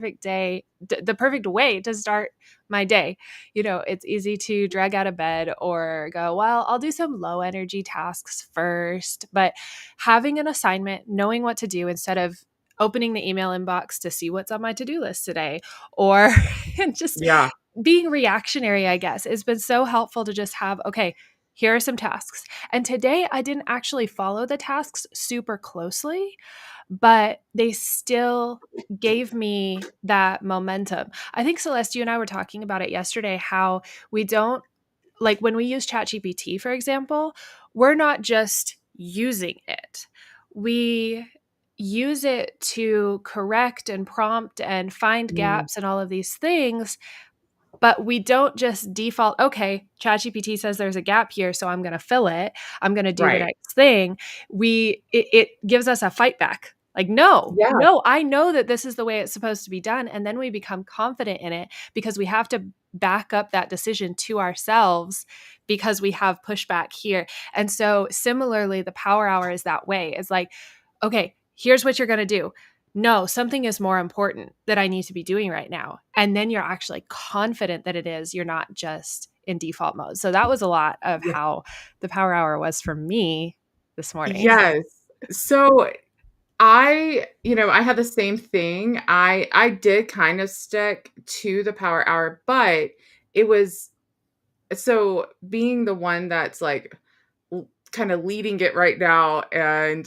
perfect day, the perfect way to start my day. It's easy to drag out of bed or go, well, I'll do some low energy tasks first. But having an assignment, knowing what to do instead of opening the email inbox to see what's on my to-do list today, or just Yeah. being reactionary, I guess, it's been so helpful to just have, okay, here are some tasks. And today I didn't actually follow the tasks super closely, but they still gave me that momentum. I think, Celeste, you and I were talking about it yesterday, how we don't, like when we use ChatGPT, for example, we're not just using it. We use it to correct and prompt and find Mm, gaps and all of these things, but we don't just default, okay, ChatGPT says there's a gap here, so I'm going to fill it. I'm going to do the right. next thing. It gives us a fight back. Like, no, Yeah. no, I know that this is the way it's supposed to be done. And then we become confident in it because we have to back up that decision to ourselves because we have pushback here. And so similarly, the power hour is that way. It's like, okay, here's what you're going to do. No, something is more important that I need to be doing right now. And then you're actually confident that it is. You're not just in default mode. So that was a lot of Yeah. how the power hour was for me this morning. Yes. So I had the same thing. I did kind of stick to the power hour, but it was so being the one that's like kind of leading it right now and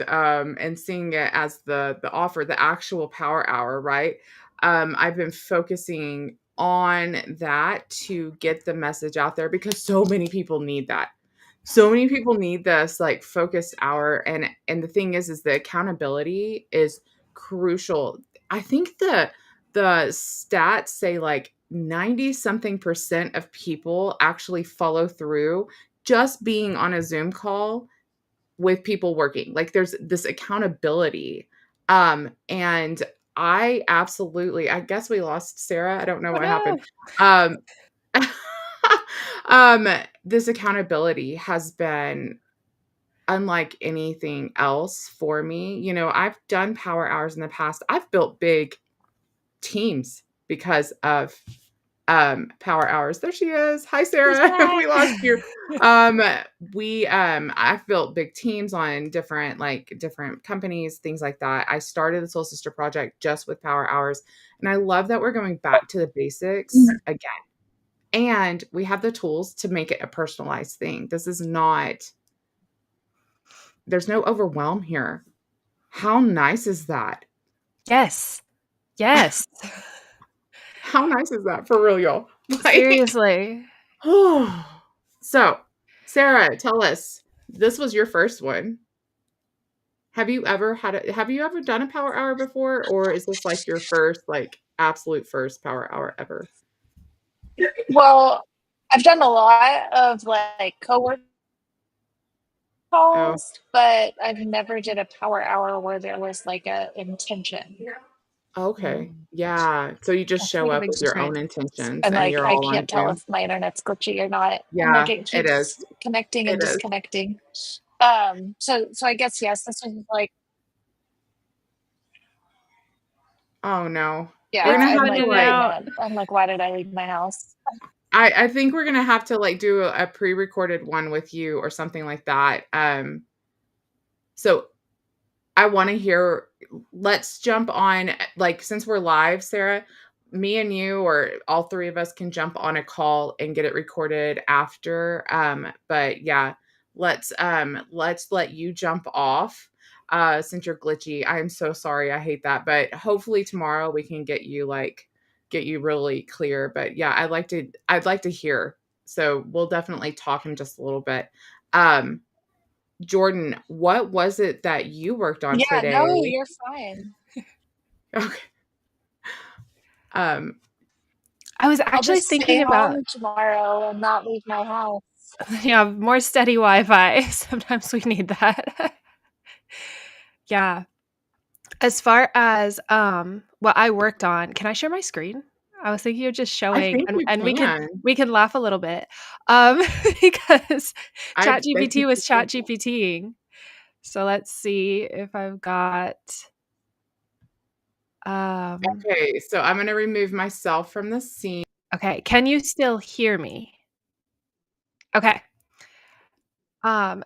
seeing it as the offer, the actual power hour, right? I've been focusing on that to get the message out there because so many people need that. So many people need this like focused hour, and the thing is the accountability is crucial. I think the stats say like 90 something percent of people actually follow through just being on a Zoom call with people working. Like there's this accountability. And I guess we lost Sarah. I don't know Oh what no. happened. Um, um, this accountability has been unlike anything else for me. I've done power hours in the past. I've built big teams because of power hours. There she is. Hi She's Sarah. back. We lost you. Um I've built big teams on different companies, things like that. I started the Soul Sister project just with power hours, and I love that we're going back to the basics again. And we have the tools to make it a personalized thing. This is not There's no overwhelm here. How nice is that? Yes. Yes. How nice is that for real, y'all? Like, Seriously. so, Sarah, tell us, this was your first one. Have you ever done a power hour before, or is this like your first, like absolute first power hour ever? Well, I've done a lot of like co-work Oh, calls, but I've never did a power hour where there was like a intention. okay. Mm. Yeah. So you just That's show like a up big with your own difference. intentions And and like you're I all on can't tell Zoom. if my internet's glitchy or not. Like Yeah, it it is. keeps connecting It and is. disconnecting. So I guess yes, this was like, Oh no. We're yeah, It's gonna I'm have going to like, in and oh like out. man. I'm like, why did I leave my house? I think we're gonna have to like do a pre-recorded one with you or something like that. So I want to hear. Let's jump on, like, since we're live, Sarah, me and you, or all three of us, can jump on a call and get it recorded after. But yeah, let's let you jump off. Since you're glitchy, I'm so sorry. I hate that. But hopefully tomorrow we can get you really clear. But yeah, I'd like to hear. So we'll definitely talk in just a little bit. Um, Jordan, what was it that you worked on Yeah, no, today? you're fine. Okay. Um, I was I'll actually just stay thinking about, home tomorrow and not leave my house. more steady Wi-Fi. Sometimes we need that. Yeah. As far as what I worked on, can I share my screen? I was thinking of just I showing, think you and can. we can laugh a little bit. Because I ChatGPT think was you can. ChatGPTing. So let's see if I've got Okay, so I'm gonna remove myself from the scene. Okay, can you still hear me? Okay.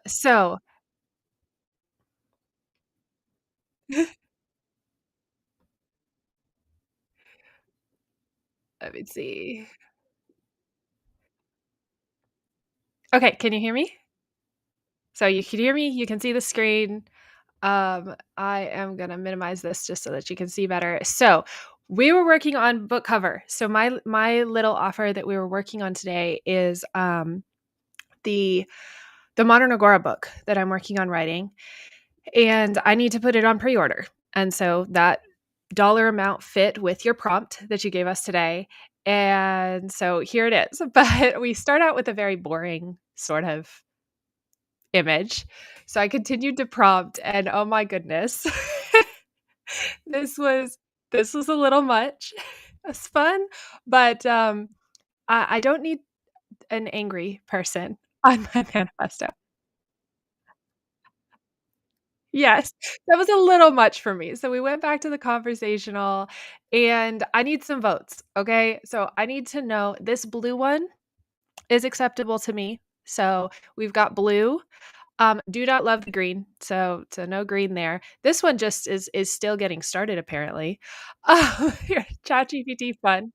So let me see. Okay, can you hear me? So you can hear me, you can see the screen. I am gonna minimize this just so that you can see better. So we were working on book cover. So my little offer that we were working on today is the the Modern Agora book that I'm working on writing, and I need to put it on pre-order. And so that dollar amount fit with your prompt that you gave us today. And so here it is. But we start out with a very boring sort of image. So I continued to prompt and oh my goodness. this was this was a little much. It's fun, but I don't need an angry person on my manifesto. Yes, that was a little much for me. So we went back to the conversational and I need some votes. Okay. So I need to know this blue one is acceptable to me. So we've got blue. Do not love the green. So no green there. This one just is still getting started apparently. Here, ChatGPT fun.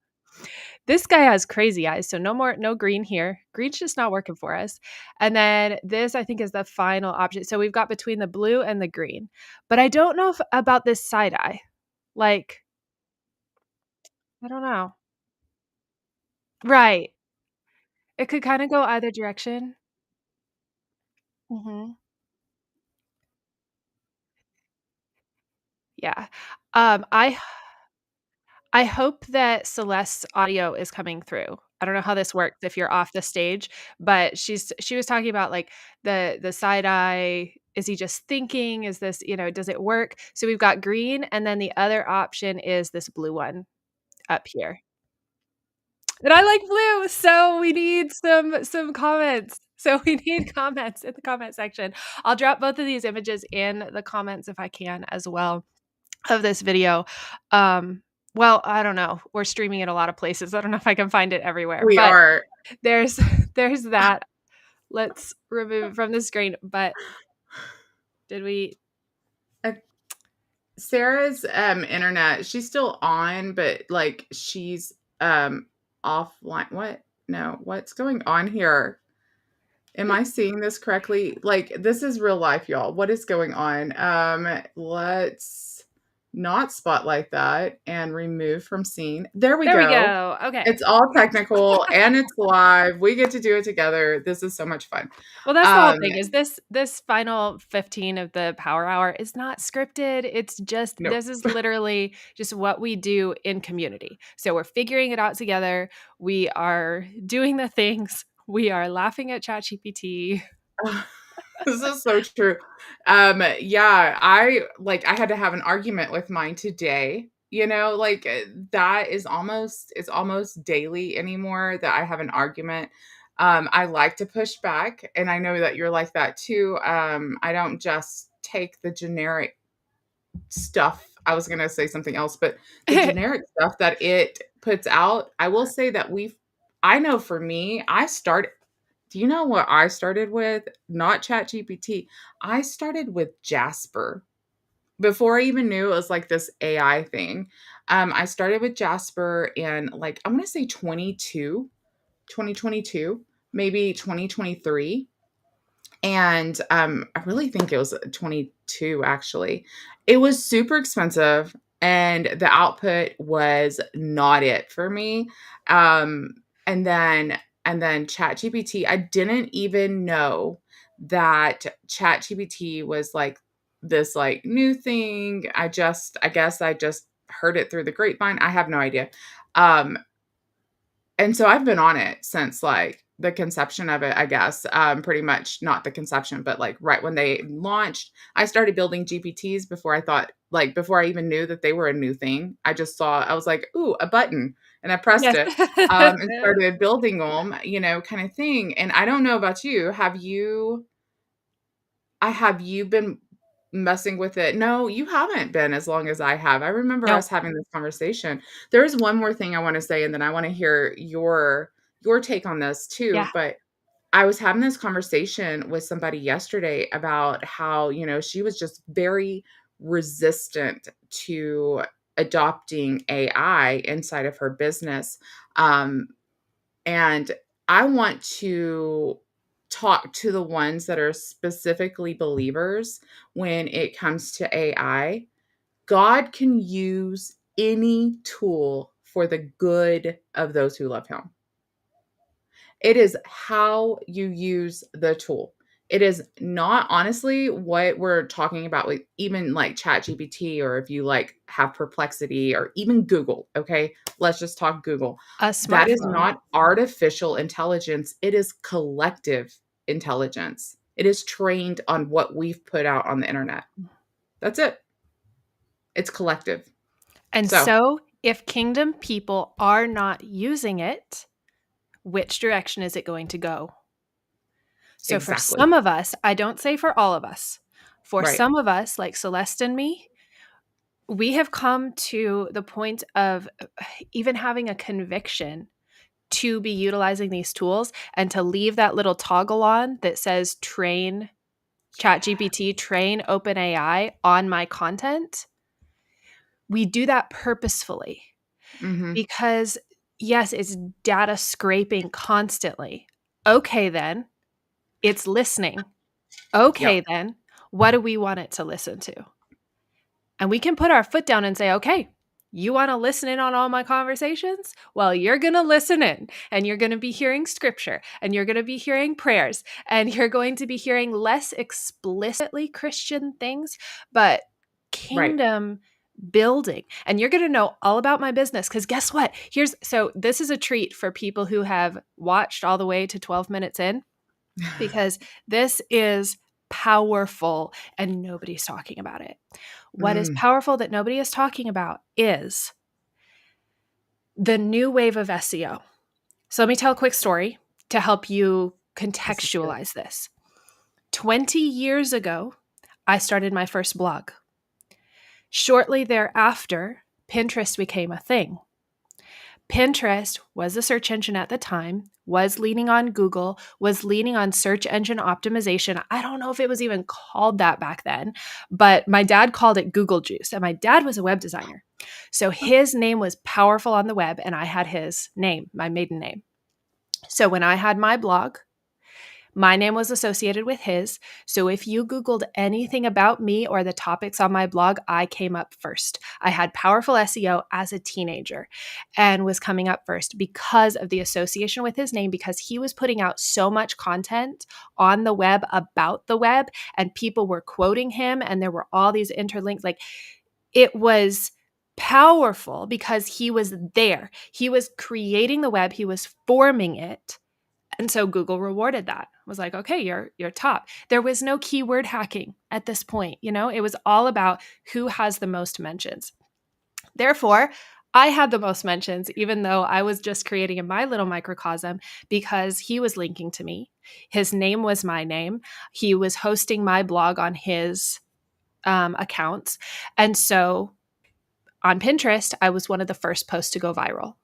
This guy has crazy eyes, so no green here. Green's just not working for us. And then this I think is the final option. So we've got between the blue and the green. But I don't know if about this side eye. Like, I don't know. Right. It could kind of go either direction. Mhm. Yeah. I hope that Celeste's audio is coming through. I don't know how this works if you're off the stage, but she was talking about, like, the side eye, is he just thinking? Is this, does it work? So we've got green, and then the other option is this blue one up here. And I like blue, so we need some comments. So we need comments in the comment section. I'll drop both of these images in the comments if I can as well of this video. Um, well, I don't know. We're streaming it a lot of places. I don't know if I can find it everywhere, We but are. there's there's that. Let's remove it from the screen. But did we? Uh, Sarah's internet, she's still on, but like she's offline. What? No, what's going on here? Am I seeing this correctly? Like, this is real life, y'all. What is going on? Let's not spotlight that and remove from scene. There we There we go. go. Okay. It's all technical and it's live. We get to do it together. This is so much fun. Well, that's the whole Um, thing. Is this final 15 of the Power Hour is not scripted. It's just no. this is literally just what we do in community. So we're figuring it out together. We are doing the things. We are laughing at ChatGPT. This is so true. Yeah, I had to have an argument with mine today. That is almost it's almost daily anymore that I have an argument. I like to push back, and I know that you're like that too. I don't just take the generic stuff. I was gonna say something else, but the generic stuff that it puts out, I will say that I know for me, do you know what I started with? Not ChatGPT. I started with Jasper. Before I even knew it was like this AI thing. I started with Jasper in like, I'm going to say 2022, maybe 2023. And I really think it was 22 actually. It was super expensive and the output was not it for me. Um, and then ChatGPT, I didn't even know that ChatGPT was like this like new thing. I guess I just heard it through the grapevine. I have no idea. Um, and so I've been on it since like the conception of it, I guess. Pretty much not the conception, but like right when they launched, I started building GPTs before I even knew that they were a new thing. I was like, ooh, a button. And I pressed Yes. it and started building them, kind of thing. And I don't know about you. Have you been messing with it. No, you haven't been as long as I have. I remember No. us having this conversation. There is one more thing I want to say, and then I want to hear your take on this too. Yeah. But I was having this conversation with somebody yesterday about how, she was just very resistant to adopting AI inside of her business. Um, and I want to talk to the ones that are specifically believers when it comes to AI. God can use any tool for the good of those who love him. It is how you use the tool. It is not honestly what we're talking about with even like ChatGPT, or if you like have perplexity, or even Google. Okay. Let's just talk Google. A That is smartphone. not artificial intelligence. It is collective intelligence. It is trained on what we've put out on the internet. That's it. It's collective. And So so if kingdom people are not using it, which direction is it going to go? So for exactly. some of us, I don't say for all of us, for Right. some of us, like Celeste and me, we have come to the point of even having a conviction to be utilizing these tools and to leave that little toggle on that says train ChatGPT, train OpenAI on my content. We do that purposefully Mm-hmm. because, yes, it's data scraping constantly. Okay, then it's listening. Okay, Yep. then what do we want it to listen to? And we can put our foot down and say, okay, you want to listen in on all my conversations? Well, you're going to listen in and you're going to be hearing scripture and you're going to be hearing prayers and you're going to be hearing less explicitly Christian things, but Right. kingdom building. And you're going to know all about my business because guess what? So this is a treat for people who have watched all the way to 12 minutes in because this is powerful and nobody's talking about it. What is Mm, powerful that nobody is talking about is the new wave of SEO. So let me tell a quick story to help you this is good. contextualize this. 20 years ago, I started my first blog. Shortly thereafter, Pinterest became a thing. Pinterest was a search engine at the time, was leaning on Google, was leaning on search engine optimization. I don't know if it was even called that back then, but my dad called it Google Juice, and my dad was a web designer. So his name was powerful on the web, and I had his name, my maiden name. So when I had my blog, my name was associated with his. So if you Googled anything about me or the topics on my blog, I came up first. I had powerful SEO as a teenager and was coming up first because of the association with his name, because he was putting out so much content on the web about the web and people were quoting him and there were all these interlinks. Like it was powerful because he was there. He was creating the web, he was forming it. And so Google rewarded that. Was like, okay, you're top. There was no keyword hacking at this point, it was all about who has the most mentions. Therefore, I had the most mentions, even though I was just creating in my little microcosm because he was linking to me. His name was my name. He was hosting my blog on his accounts. And so on Pinterest, I was one of the first posts to go viral.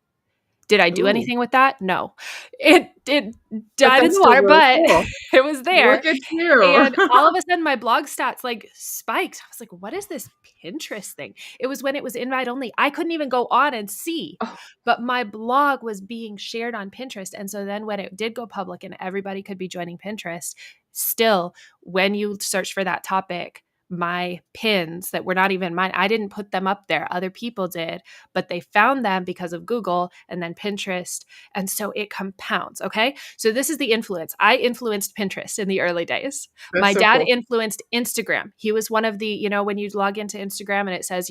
Did I do Ooh, anything with that? No. It but died in that's the still water, really but cool. it was there. Look at you. And all of a sudden my blog stats like spiked. I was like, what is this Pinterest thing? It was when it was invite only. I couldn't even go on and see, Oh, but my blog was being shared on Pinterest. And so then when it did go public and everybody could be joining Pinterest, still when you search for that topic, my pins that were not even mine, I didn't put them up there. Other people did, but they found them because of Google and then Pinterest. And so it compounds. Okay. So this is the influence. I influenced Pinterest in the early days. that's My so dad cool. influenced Instagram. He was one of the, when you log into Instagram and it says,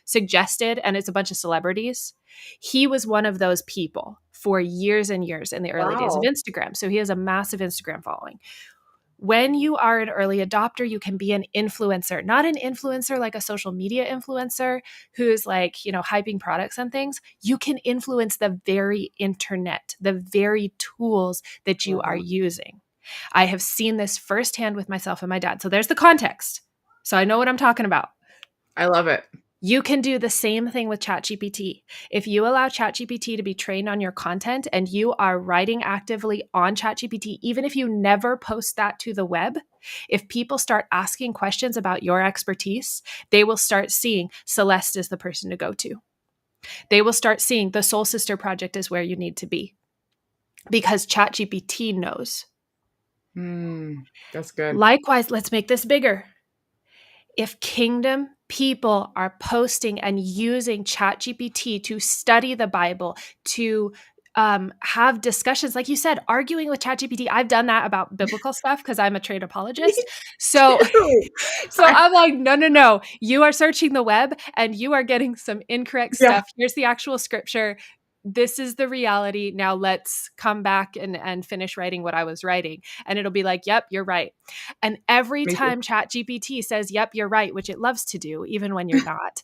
suggested, and it's a bunch of celebrities. He was one of those people for years and years in the early days of Wow. Instagram. So he has a massive Instagram following. When you are an early adopter, you can be an influencer, not an influencer like a social media influencer who's like, hyping products and things. You can influence the very internet, the very tools that you are Wow. using. I have seen this firsthand with myself and my dad. So there's the context. So I know what I'm talking about. I love it. You can do the same thing with ChatGPT. If you allow ChatGPT to be trained on your content and you are writing actively on ChatGPT, even if you never post that to the web, if people start asking questions about your expertise, they will start seeing Celeste is the person to go to. They will start seeing the Soul Sister Project is where you need to be because ChatGPT knows. That's good. Likewise, let's make this bigger. If kingdom people are posting and using ChatGPT to study the Bible, to have discussions, like you said, arguing with ChatGPT. I've done that about biblical stuff because I'm a trained apologist. So, so I'm like, no. You are searching the web and you are getting some incorrect Yeah, stuff. Here's the actual scripture. This is the reality. Now let's come back and finish writing what I was writing. And it'll be like, yep, you're right. And every me too. time ChatGPT says, yep, you're right, which it loves to do, even when you're not,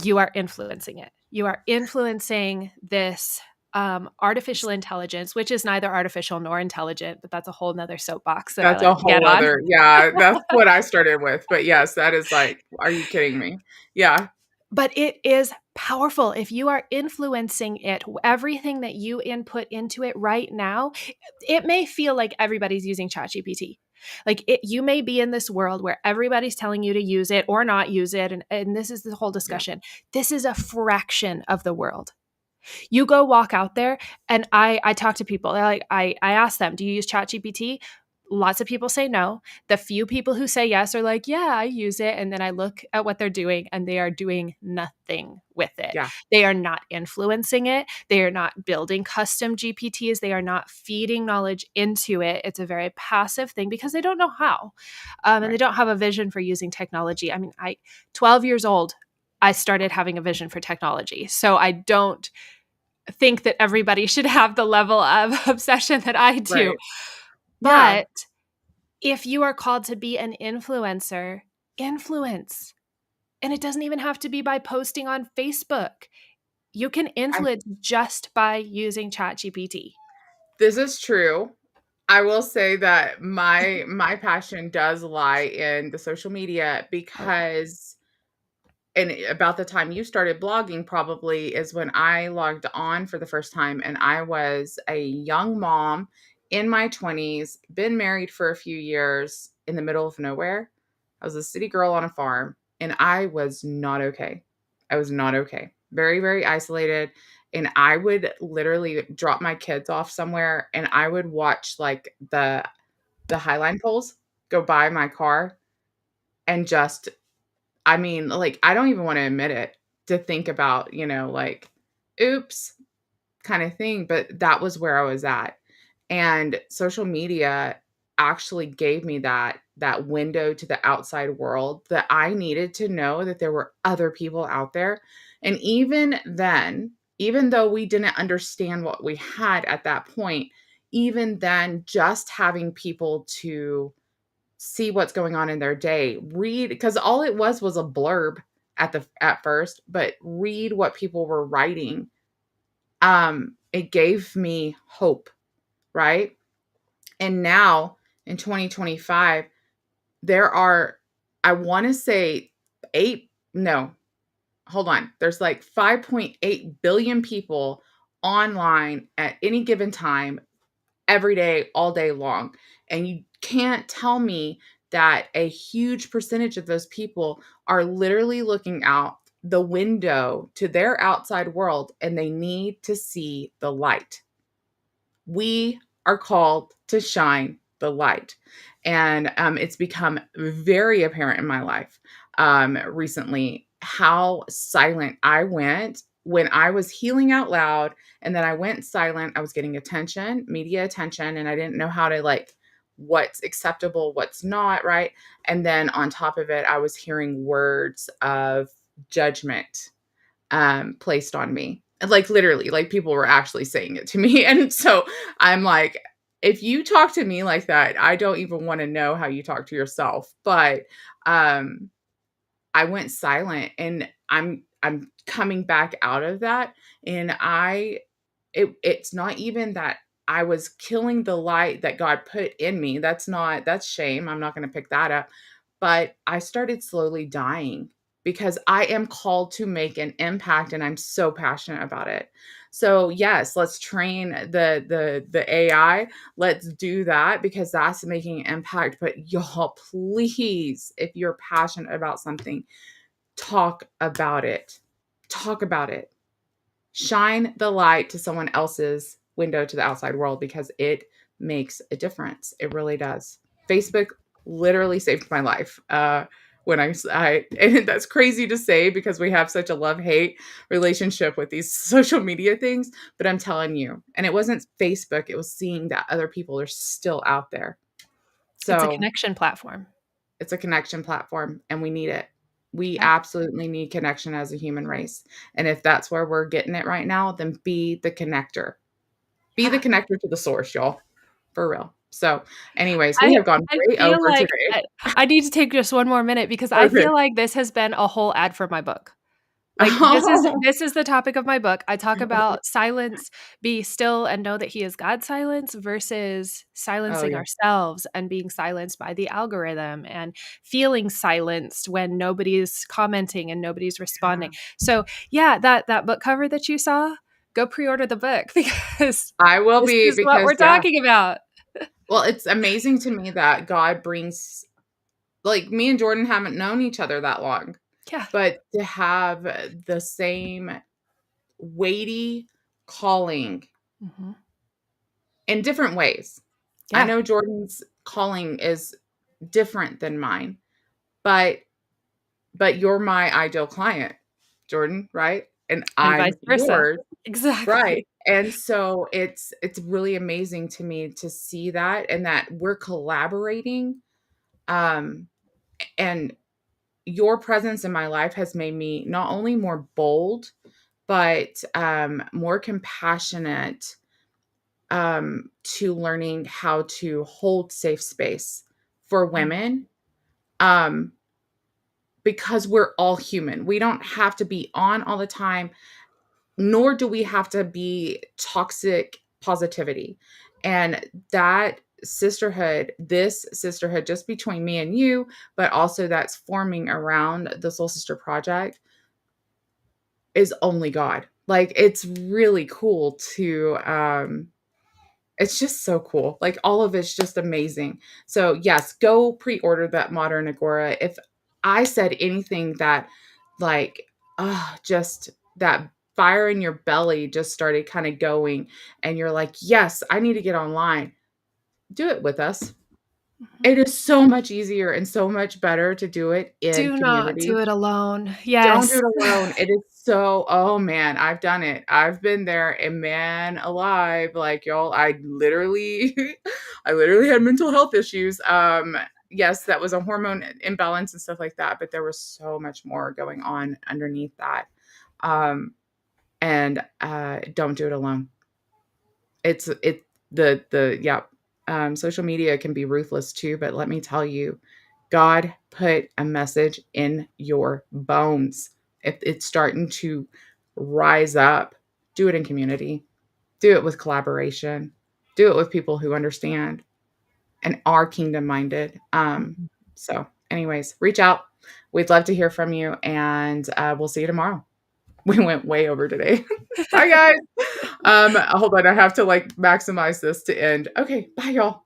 you are influencing it. You are influencing this artificial intelligence, which is neither artificial nor intelligent, but that's a whole nother soapbox that I That's a like to get whole on. other, yeah, that's what I started with. But yes, that is like, are you kidding me? Yeah. But it is powerful if you are influencing it. Everything that you input into it right now, it may feel like everybody's using ChatGPT. Like you may be in this world where everybody's telling you to use it or not use it. And this is the whole Yeah. discussion. This is a fraction of the world. You go walk out there and I talk to people. Like I ask them, do you use ChatGPT? Lots of people say no. The few people who say yes are like, yeah, I use it. And then I look at what they're doing and they are doing nothing with it. Yeah. They are not influencing it. They are not building custom GPTs. They are not feeding knowledge into it. It's a very passive thing because they don't know how. And they Right. don't have a vision for using technology. I mean, 12 years old, I started having a vision for technology. So I don't think that everybody should have the level of obsession that I do. Right. Yeah. But if you are called to be an influencer, influence. And it doesn't even have to be by posting on Facebook. You can I, influence just by using ChatGPT. this is true. I will say that my passion does lie in the social media because and about the time you started blogging probably is when I logged on for the first time, and I was a young mom in my 20s, been married for a few years in the middle of nowhere. I was a city girl on a farm and I was not okay. I was not okay. Very, very isolated. And I would literally drop my kids off somewhere and I would watch like the Highline poles go by my car and just I mean, like, I don't even wanna admit it to think about, like, oops, kinda thing, but that was where I was at. And social media actually gave me that window to the outside world that I needed to know that there were other people out there. And even then, even though we didn't understand what we had at that point, even then, just having people to see what's going on in their day. Read because all it was a blurb at first, but read what people were writing. It gave me hope, right? And now in 2025, there are I want to say 8 no, hold on. There's like 5.8 billion people online at any given time every day, all day long. And you can't tell me that a huge percentage of those people are literally looking out the window to their outside world and they need to see the light. We are called to shine the light. And it's become very apparent in my life recently how silent I went when I was healing out loud. And then I went silent. I was getting attention, media attention, and I didn't know how to like what's acceptable, what's not, right? And then on top of it, I was hearing words of judgment placed on me. And like literally, like people were actually saying it to me. And so I'm like, if you talk to me like that, I don't even want to know how you talk to yourself. But um I went silent and I'm coming back out of that. And it's not even that I was killing the light that God put in me. That's shame. I'm not going to pick that up. but I started slowly dying because I am called to make an impact and I'm so passionate about it. So yes, let's train the AI. Let's do that because that's making an impact. But y'all, please, if you're passionate about something, talk about it. Talk about it. Shine the light to someone else's window to the outside world because it makes a difference. It really does. Facebook literally saved my life. When and that's crazy to say because we have such a love-hate relationship with these social media things, but I'm telling you, and it wasn't Facebook, it was seeing that other people are still out there. It's a So connection platform. it's a connection platform and we need it. We Yeah. absolutely need connection as a human race. And if that's where we're getting it right now, then be the connector. Be the Yeah. connector to the source, y'all. For real. So, anyways, we I have gone I way feel over like today. I need to take just one more minute because I Okay. feel like this has been a whole ad for my book. Like, this is the topic of my book. I talk about silence, be still and know that he is God silence versus Oh, silencing yeah. ourselves and being silenced by the algorithm and feeling silenced when nobody's commenting and nobody's responding. So, yeah, that book cover that you saw, go pre-order the book because I will this be is what because, we're yeah. talking about. Well, it's amazing to me that God brings, like, me and Jordan haven't known each other that long, Yeah. but to have the same weighty calling Mhm. in different ways. I Yeah. know Jordan's calling is different than mine, but you're my ideal client, Jordan, right? And And vice I'm versa. yours, right? Exactly. And so it's really amazing to me to see that and that we're collaborating. Um, and your presence in my life has made me not only more bold, but more compassionate to learning how to hold safe space for Mhm. women. Um, because we're all human. We don't have to be on all the time, nor do we have to be toxic positivity. And that sisterhood, this sisterhood, just between me and you, but also that's forming around the Soul Sister Project is only God. Like, it's really cool to, it's just so cool. Like, all of it's just amazing. So yes, go pre-order that Modern Agora. If I said anything that, like, just that fire in your belly just started kind of going and you're like, yes, I need to get online, do it with us. Mhm. It is so much easier and so much better to do it in Do not do community. it alone. Don't do Yes. it alone. It is so, oh man, I've done it. I've been there and man alive. Like, y'all, I literally I literally had mental health issues. Yes, that was a hormone imbalance and stuff like that, but there was so much more going on underneath that. And don't do it alone. It's it the yeah. Social media can be ruthless too, but let me tell you, God put a message in your bones. If it's starting to rise up, do it in community. Do it with collaboration. Do it with people who understand and are kingdom minded. Mhm. So, anyways, reach out. We'd love to hear from you, and we'll see you tomorrow. We went way over today. Bye, guys. Hold on. I have to like maximize this to end. Okay. Bye, y'all.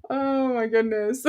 Oh my goodness.